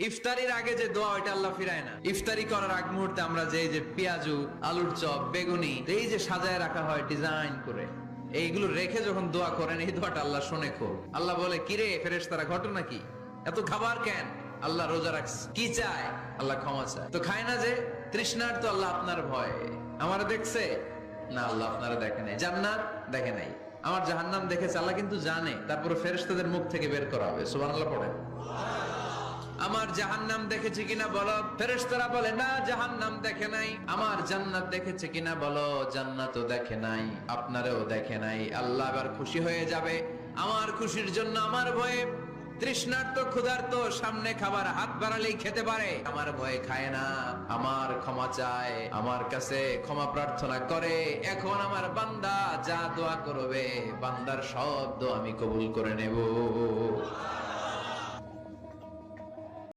ইফতারির আগে যে দোয়া ওইটা আল্লাহ ফিরায় না। ইফতারি করার আগ মুহূর্তে আমরা যে পেঁয়াজু, আলুর চপ, বেগুনি এই যে সাজায় রাখা হয় ডিজাইন করে, এইগুলো রেখে যখন দোয়া করেন এই দোয়াটা আল্লাহ শুনে খুব। আল্লাহ বলে, কিরে ফেরেশতারা, ঘটনা কি? এত খাবার কেন? আল্লাহ রোজা রাখছে। কি চায়? আল্লাহ ক্ষমা চায়। তো খায় না যে তৃষ্ণার, তো আল্লাহ আপনার ভয়। আমার দেখছে না, আল্লাহ আপনারা দেখে নাই। জান্নাত দেখে নাই, আমার জাহান্নাম দেখেছে আল্লাহ কিন্তু জানে। তারপরে ফেরেশতাদের মুখ থেকে বের করা হবে। সুবহানাল্লাহ পড়ে। আমার জাহান্নাম দেখেছে কিনা বলো। ফেরেশতারা বলে, না জাহান্নাম দেখে নাই। আমার জান্নাত দেখেছে কিনা বলো। জান্নাতও দেখে নাই, আপনারও দেখে নাই। আল্লাহ আবার খুশি হয়ে যাবে। আমার খুশির জন্য আমার ভয়ে তৃষ্ণার্ত ক্ষুধার্ত সামনে খাবার হাত বাড়ালেই খেতে পারে, আমার ভয়ে খায় না। আমার ক্ষমা চায়, আমার কাছে ক্ষমা প্রার্থনা করে। এখন আমার বান্দা যা দোয়া করবে, বান্দার সব দোয়া আমি কবুল করে নেব।